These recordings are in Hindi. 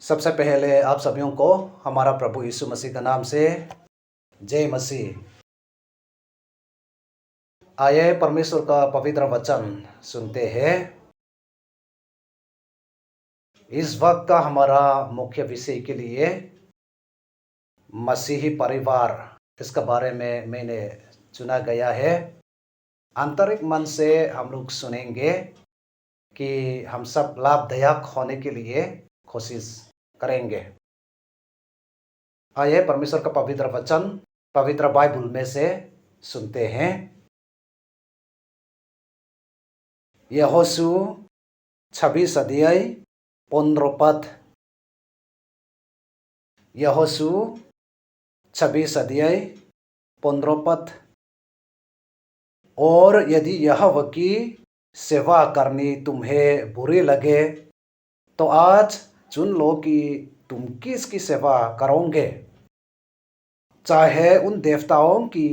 सबसे पहले आप सभी को हमारा प्रभु यीशु मसीह का नाम से जय मसीह। आइए परमेश्वर का पवित्र वचन सुनते हैं। इस वक्त का हमारा मुख्य विषय के लिए मसीही परिवार, इसके बारे में मैंने चुना गया है। आंतरिक मन से हम लोग सुनेंगे कि हम सब लाभदायक होने के लिए कोशिश करेंगे। आइए परमेश्वर का पवित्र वचन पवित्र बाइबल में से सुनते हैं। यहोशू 26 अध्याय 15 पद। यहोशू 26 अध्याय 15 पद। और यदि यहोवा की सेवा करनी तुम्हें बुरी लगे तो आज चुन लो कि तुम किसकी सेवा करोगे, चाहे उन देवताओं की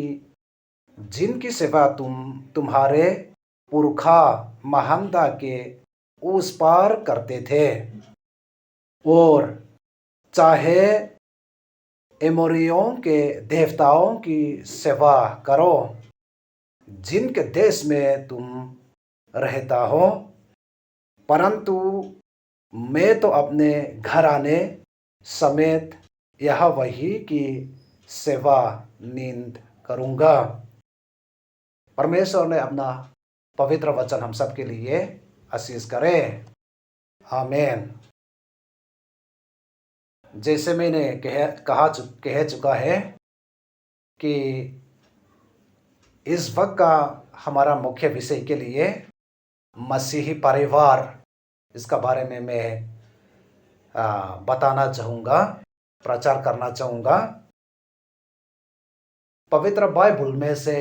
जिनकी सेवा तुम्हारे पुरखा महानता के उस पार करते थे, और चाहे एमोरियों के देवताओं की सेवा करो जिनके देश में तुम रहता हो। परंतु मैं तो अपने घराने समेत यह वही की सेवा नींद करूँगा। परमेश्वर ने अपना पवित्र वचन हम सब के लिए आशीष करे। आमीन। जैसे मैंने कह चुका है कि इस वक्त का हमारा मुख्य विषय के लिए मसीही परिवार, इसका बारे में मैं बताना चाहूँगा, प्रचार करना चाहूँगा। पवित्र बाइबल में से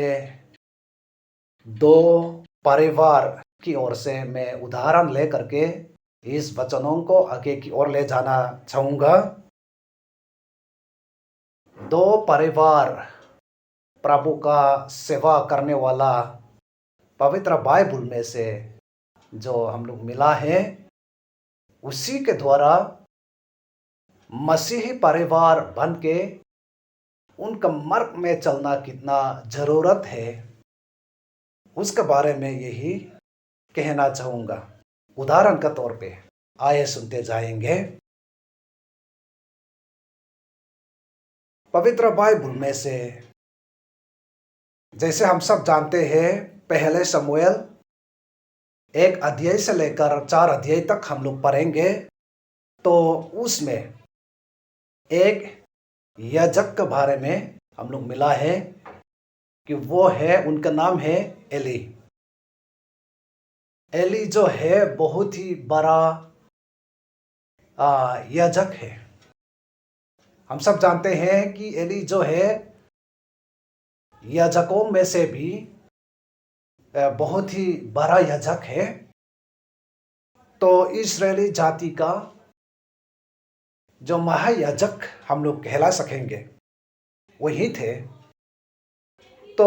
2 परिवार की ओर से मैं उदाहरण लेकर के इस वचनों को आगे की ओर ले जाना चाहूँगा। 2 परिवार प्रभु का सेवा करने वाला पवित्र बाइबल में से जो हम लोग मिला है, उसी के द्वारा मसीही परिवार बन के उनका मार्ग में चलना कितना जरूरत है, उसके बारे में यही कहना चाहूँगा। उदाहरण के तौर पे आइए सुनते जाएंगे। पवित्र बाइबल में से जैसे हम सब जानते हैं, पहले शमूएल 1 अध्याय से लेकर 4 अध्याय तक हम लोग पढ़ेंगे। तो उसमें एक याजक के बारे में हम लोग मिला है कि वो है, उनका नाम है एली। एली जो है बहुत ही बड़ा याजक है। हम सब जानते हैं कि एली जो है याजकों में से भी बहुत ही बड़ा याजक है। तो इस्राएली जाति का जो महायाजक हम लोग कहला सकेंगे वही थे। तो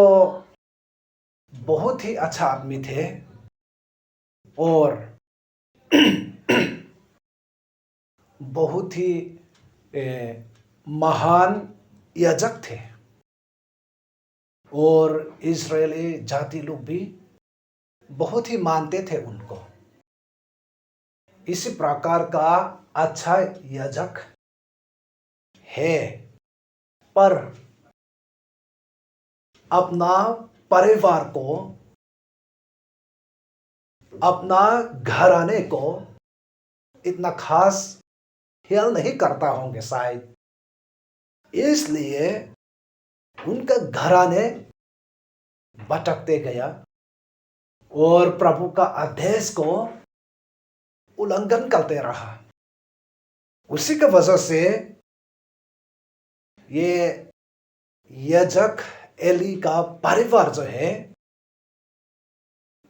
बहुत ही अच्छा आदमी थे और बहुत ही महान याजक थे, और इस्राएली जाति लोग भी बहुत ही मानते थे उनको। इसी प्रकार का अच्छा याजक है, पर अपना परिवार को, अपना घराने को इतना खास ख्याल नहीं करता होंगे शायद, इसलिए उनका घराने भटकते गया और प्रभु का आदेश को उल्लंघन करते रहा। उसी की वजह से ये याजक एली का परिवार जो है,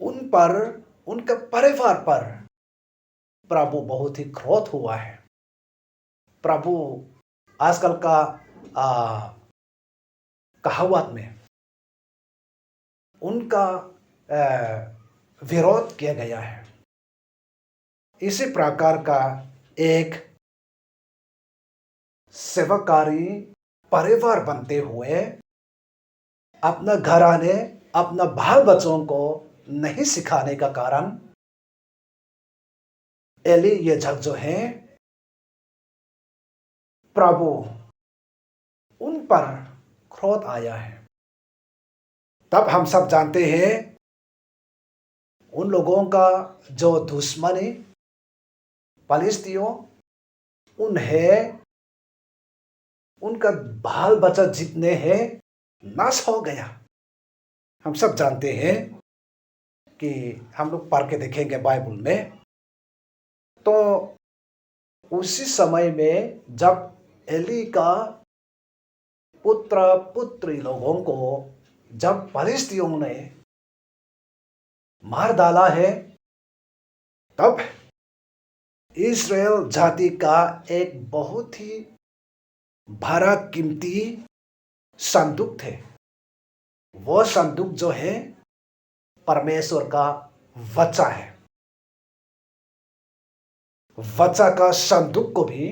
उन पर, उनके परिवार पर प्रभु बहुत ही क्रोध हुआ है। प्रभु आजकल का कहावत में उनका विरोध किया गया है। इसी प्रकार का एक सेवकारी परिवार बनते हुए अपना घराने, अपना बाल बच्चों को नहीं सिखाने का कारण एली याजक जो है, प्रभु उन पर क्रोध आया है। तब हम सब जानते हैं उन लोगों का जो दुश्मनी फलिस्तियों, उन्हें उनका बाल बच्चा जितने हैं नाश हो गया। हम सब जानते हैं कि हम लोग पढ़ के देखेंगे बाइबल में, तो उसी समय में जब एली का पुत्र पुत्री लोगों को जब फलिस्तियों ने मार डाला है, तब इस्राएल जाति का एक बहुत ही बड़ा कीमती संदूक थे। वो संदूक जो है परमेश्वर का वचन है। वचन का संदूक को भी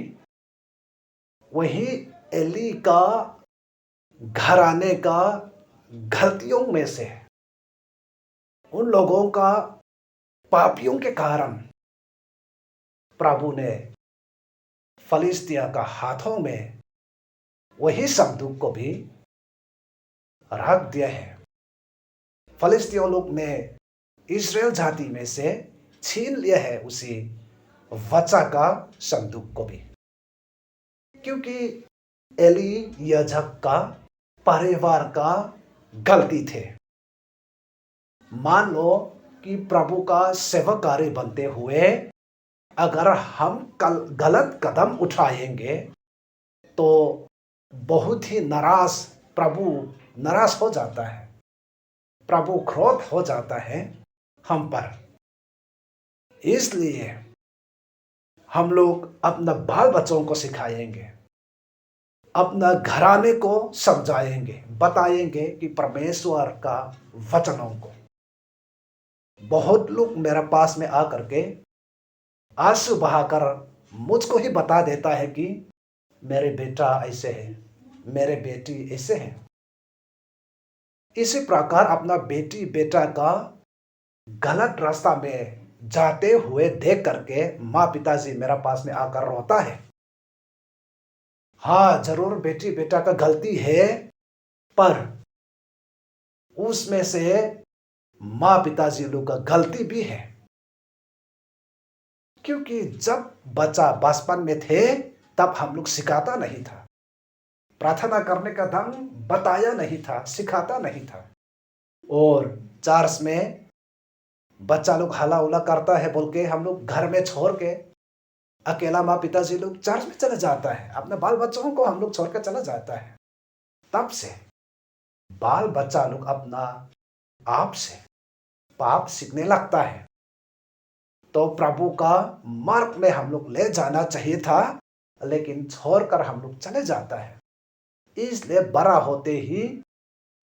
वही एली का घराने का गलतियों में से, उन लोगों का पापियों के कारण प्रभु ने फलिस्तिया का हाथों में वही संदूक को भी रख दिया है। फलिस्तियों लोग ने इस्राएल जाति में से छीन लिया है उसी वचन का संदूक को भी, क्योंकि एली याजक का परिवार का गलती थे। मान लो कि प्रभु का सेवकारी बनते हुए अगर हम गलत कदम उठाएंगे तो बहुत ही प्रभु नाराज हो जाता है, प्रभु क्रोध हो जाता है हम पर। इसलिए हम लोग अपना बाल बच्चों को सिखाएंगे, अपना घराने को समझाएंगे, बताएंगे कि परमेश्वर का वचनों को। बहुत लोग मेरे पास में आकर के आंसू बहाकर मुझको ही बता देता है कि मेरे बेटा ऐसे है, मेरे बेटी ऐसे है। इसी प्रकार अपना बेटी बेटा का गलत रास्ता में जाते हुए देख करके माँ पिताजी मेरा पास में आकर रोता है। हाँ, जरूर बेटी बेटा का गलती है, पर उसमें से माँ पिताजी लोग का गलती भी है, क्योंकि जब बच्चा बचपन में थे तब हम लोग सिखाता नहीं था, प्रार्थना करने का ढंग बताया नहीं था, सिखाता नहीं था। और चर्च में बच्चा लोग हला उला करता है बोल के हम लोग घर में छोड़ के अकेला माँ पिताजी लोग चर्च में चला जाता है, अपने बाल बच्चों को हम लोग छोड़ कर चला जाता है। तब से बाल बच्चा लोग अपना आप से पाप सीखने लगता है। तो प्रभु का मार्ग में हम लोग ले जाना चाहिए था, लेकिन छोड़कर हम लोग चले जाता है। इसलिए बड़ा होते ही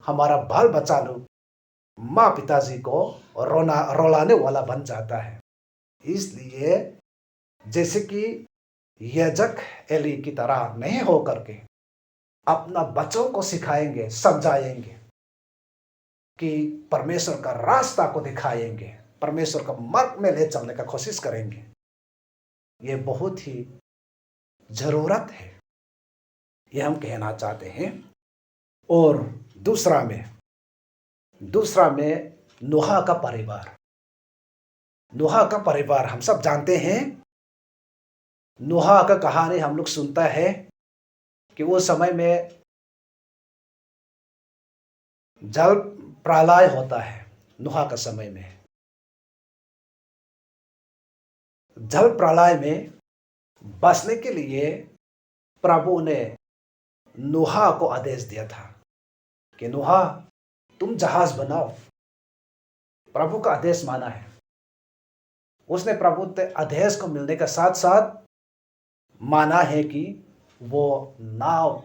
हमारा बाल बच्चा लोग माँ पिताजी को रुलाने वाला बन जाता है। इसलिए जैसे कि याजक एली की तरह नहीं हो करके अपना बच्चों को सिखाएंगे, समझाएंगे कि परमेश्वर का रास्ता को दिखाएंगे, परमेश्वर का मार्ग में ले चलने का कोशिश करेंगे। ये बहुत ही जरूरत है, ये हम कहना चाहते हैं। और दूसरा में नूह का परिवार। नूह का परिवार हम सब जानते हैं। नूह का कहानी हम लोग सुनता है कि वो समय में जल प्रलय होता है। नूह का समय में जल प्रलय में बचने के लिए प्रभु ने नूह को आदेश दिया था कि नूह तुम जहाज बनाओ। प्रभु का आदेश माना है। उसने प्रभु के आदेश को मिलने के साथ साथ माना है कि वो नाव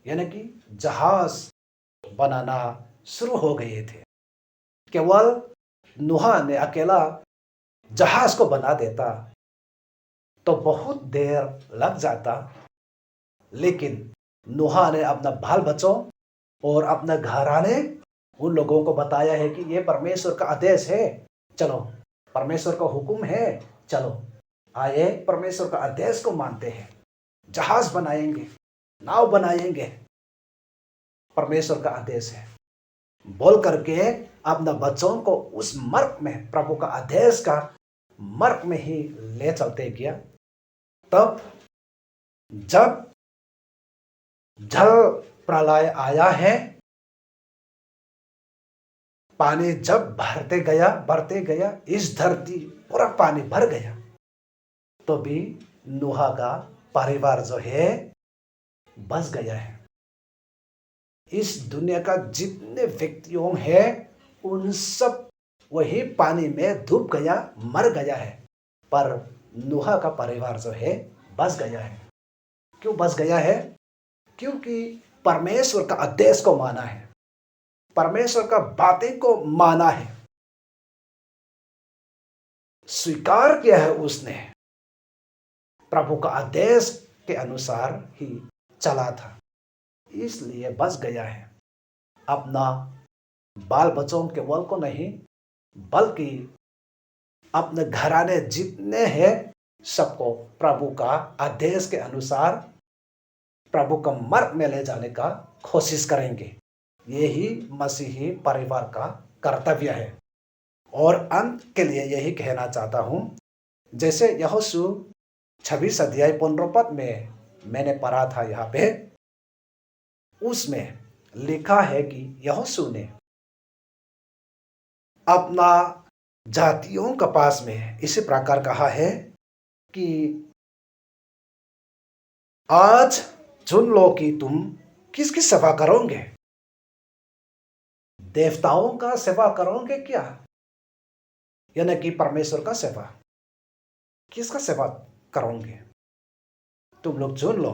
यानी कि जहाज बनाना शुरू हो गए थे। केवल नूह ने अकेला जहाज को बना देता तो बहुत देर लग जाता, लेकिन नूह ने अपना बाल बच्चों और अपना घराने उन लोगों को बताया है कि ये परमेश्वर का आदेश है, चलो परमेश्वर का हुक्म है, चलो आइए परमेश्वर का आदेश को मानते हैं, जहाज बनाएंगे, नाव बनाएंगे, परमेश्वर का आदेश है बोल करके अपना बच्चों को उस मार्ग में, प्रभु का आदेश का मार्ग में ही ले चलते गया। तब जब जल प्रलय आया है, पानी जब बढ़ते गया, इस धरती पूरा पानी भर गया, तो भी नूह का परिवार जो है बच गया है। इस दुनिया का जितने व्यक्तियों हैं उन सब वही पानी में डूब गया, मर गया है, पर नूह का परिवार जो है बच गया है। क्यों बच गया है? क्योंकि परमेश्वर का आदेश को माना है, परमेश्वर का बातें को माना है, स्वीकार किया है उसने, प्रभु का आदेश के अनुसार ही चला था, इसलिए बच गया है। अपना बाल बच्चों केवल को नहीं, बल्कि अपने घराने जितने हैं सबको प्रभु का आदेश के अनुसार प्रभु का मार्ग में ले जाने का कोशिश करेंगे। यही मसीही परिवार का कर्तव्य है। और अंत के लिए यही कहना चाहता हूं, जैसे यहोशू 26 अध्याय 15 पद में मैंने पढ़ा था, यहाँ पे उसमें लिखा है कि यहोशू ने अपना जातियों के पास में इसी प्रकार कहा है कि आज चुन लो कि तुम किसकी सेवा करोगे, देवताओं का सेवा करोगे क्या, यानी कि परमेश्वर का सेवा, किसका सेवा करोगे, तुम लोग चुन लो।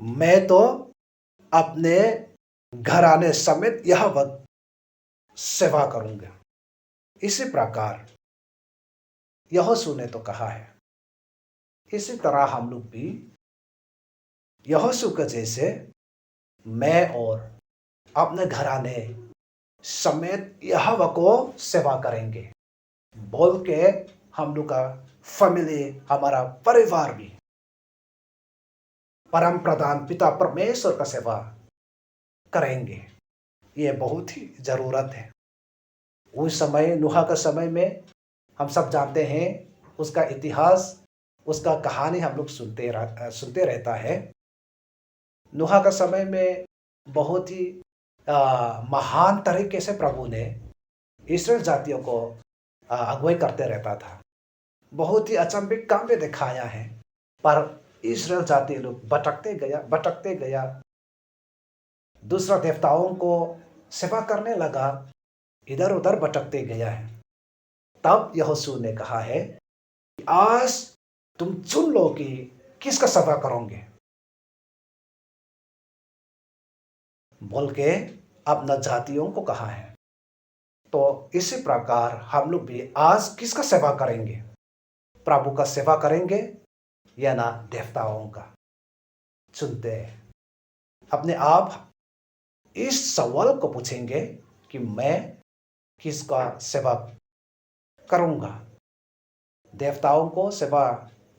मैं तो अपने घराने समेत यह वक्त सेवा करूंगा। इसी प्रकार यहोशू ने तो कहा है, इसी तरह हम लोग भी यहोशू के जैसे मैं और अपने घराने समेत यहोवा को सेवा करेंगे बोल के हम लोग का फैमिली, हमारा परिवार भी परम प्रधान पिता परमेश्वर का सेवा करेंगे। ये बहुत ही जरूरत है। उस समय नूह का समय में हम सब जानते हैं, उसका इतिहास, उसका कहानी हम लोग सुनते रहता है। नूह का समय में बहुत ही महान तरीके से प्रभु ने इस्राएल जातियों को अगुवाई करते रहता था। बहुत ही अचंभित काम भी दिखाया है, पर इस्राएल जाति लोग भटकते गया, दूसरा देवताओं को सेवा करने लगा, इधर उधर भटकते गया है। तब यहोशू ने कहा है कि आज तुम चुन लो कि किसका सेवा करोगे बोल के अपना जातियों को कहा है। तो इसी प्रकार हम लोग भी आज किसका सेवा करेंगे, प्रभु का सेवा करेंगे या ना देवताओं का, चुनते हैं। अपने आप इस सवाल को पूछेंगे कि मैं किसका सेवा करूंगा, देवताओं को सेवा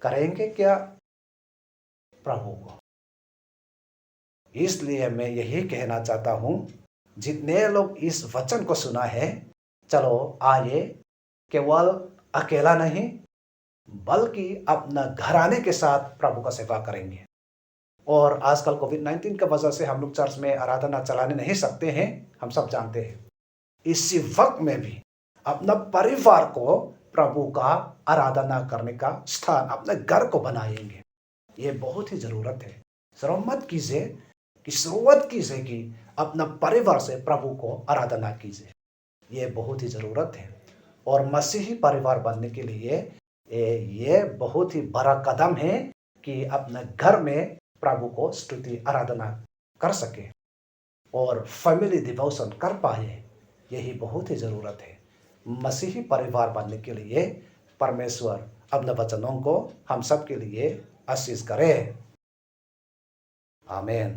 करेंगे क्या प्रभु को। इसलिए मैं यही कहना चाहता हूं, जितने लोग इस वचन को सुना है, चलो आइए केवल अकेला नहीं बल्कि अपना घराने के साथ प्रभु का सेवा करेंगे। और आजकल कोविड-19 की वजह से हम लोग चर्च में आराधना चलाने नहीं सकते हैं, हम सब जानते हैं। इसी वक्त में भी अपना परिवार को प्रभु का आराधना करने का स्थान अपने घर को बनाएंगे। ये बहुत ही जरूरत है। शुरुआत कीजिए कि अपना परिवार से प्रभु को आराधना कीजिए, ये बहुत ही जरूरत है। और मसीही परिवार बनने के लिए ये बहुत ही बड़ा कदम है कि अपने घर में प्रभु को स्तुति आराधना कर सके और फैमिली डिवोशन कर पाए, यही बहुत ही ज़रूरत है। मसीही परिवार बनने के लिए परमेश्वर अपने वचनों को हम सब के लिए आशीष करे। आमीन।